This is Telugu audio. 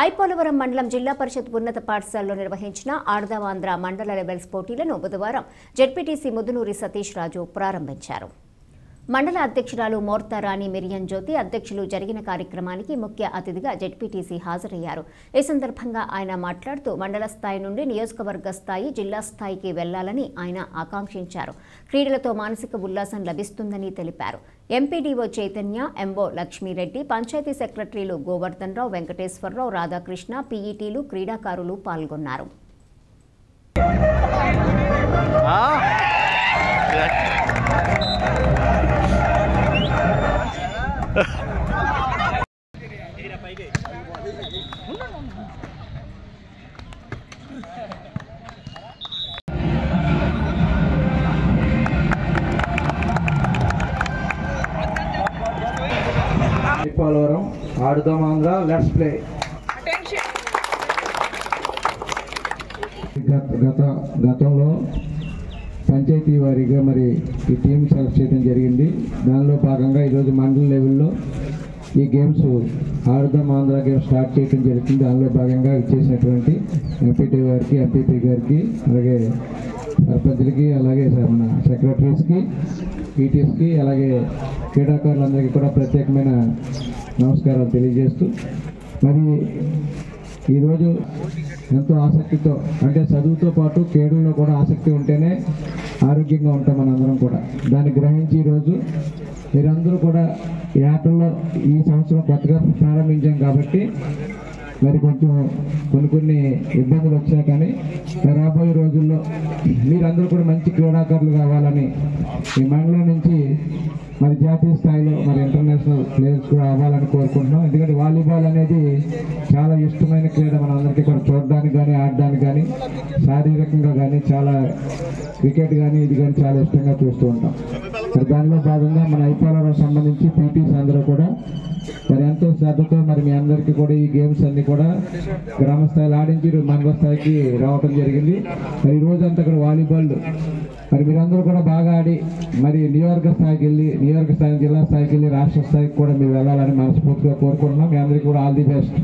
ఐపోలవరం మండలం జిల్లా పరిషత్ ఉన్నత పాఠశాలలో నిర్వహించిన ఆడదావాంధ్ర మండల లెవెల్స్ పోటీలను బుధవారం జెడ్పీటీసీ ముద్దునూరి సతీష్ రాజు ప్రారంభించారు. మండల అధ్యక్షురాలు మోర్తారాణి మిరియన్ జ్యోతి అధ్యక్షులు జరిగిన కార్యక్రమానికి ముఖ్య అతిథిగా జెడ్పీటీసీ హాజరయ్యారు. ఈ సందర్భంగా ఆయన మాట్లాడుతూ మండల స్థాయి నుండి నియోజకవర్గ స్థాయి, జిల్లా స్థాయికి వెళ్లాలని ఆయన ఆకాంక్షించారు. క్రీడలతో మానసిక ఉల్లాసం లభిస్తుందని తెలిపారు. ఎంపీడీఓ చైతన్య, ఎంఓ లక్ష్మీరెడ్డి, పంచాయతీ సెక్రటరీలు గోవర్ధన్ రావు, వెంకటేశ్వరరావు, రాధాకృష్ణ, పీఈటీలు, క్రీడాకారులు పాల్గొన్నారు. ఐపోలవరం ఆడుదాం ఆంధ్ర లెట్స్ ప్లే. గతంలో పంచాయతీ వారీగా మరి ఈ టీం సెలెక్ట్ చేయడం జరిగింది. దానిలో భాగంగా ఈరోజు మండల లెవెల్లో ఈ గేమ్స్ ఆడుదాం ఆంధ్ర గేమ్స్ స్టార్ట్ చేయడం జరుగుతుంది. దానిలో భాగంగా ఇచ్చేసినటువంటి ఎంపీటీ గారికి, ఎంపీపీ గారికి, అలాగే సర్పంచ్లకి, అలాగే మన సెక్రటరీస్కి, పీటీస్కి, అలాగే క్రీడాకారులందరికీ కూడా ప్రత్యేకమైన నమస్కారాలు తెలియజేస్తూ, మరి ఈరోజు ఎంతో ఆసక్తితో, అంటే చదువుతో పాటు క్రీడల్లో కూడా ఆసక్తి ఉంటేనే ఆరోగ్యంగా ఉంటాం మనందరం కూడా. దాన్ని గ్రహించి ఈరోజు మీరందరూ కూడా ఈ ఆటల్లో ఈ సంవత్సరం కొత్తగా ప్రారంభించాం కాబట్టి మరి కొంచెం కొన్ని ఇబ్బందులు వచ్చాయి. కానీ రాబోయే రోజుల్లో మీరందరూ కూడా మంచి క్రీడాకారులు కావాలని ఈ మండలం నుంచి మరి జాతీయ స్థాయిలో మరి ఇంటర్నేషనల్ ప్లేయర్స్ కూడా అవ్వాలని కోరుకుంటున్నాం. ఎందుకంటే వాలీబాల్ అనేది చాలా ఇష్టమైన క్రీడ, మనందరికీ కూడా చూడడానికి కానీ, ఆడడానికి కానీ, శారీరకంగా కానీ, చాలా క్రికెట్ కానీ ఇది కానీ చాలా ఇష్టంగా చూస్తూ ఉంటాం. మరి దానిలో భాగంగా మన ఐపోలవరం సంబంధించి పీటీస్ అందరూ కూడా మరి ఎంతో శ్రద్ధతో మరి మీ అందరికీ కూడా ఈ గేమ్స్ అన్ని కూడా గ్రామ స్థాయిలో ఆడించి మండల స్థాయికి రావడం జరిగింది. మరి ఈ రోజంతా కూడా వాలీబాల్ మరి మీరందరూ కూడా బాగా ఆడి మరి నియోజకవర్గ స్థాయికి వెళ్ళి, నియోజకవర్గ స్థాయి, జిల్లా స్థాయికి వెళ్ళి, రాష్ట్ర స్థాయికి కూడా మీరు వెళ్ళాలని మనస్ఫూర్తిగా కోరుకుంటున్నాం. మీ అందరికీ కూడా ఆల్ ది బెస్ట్.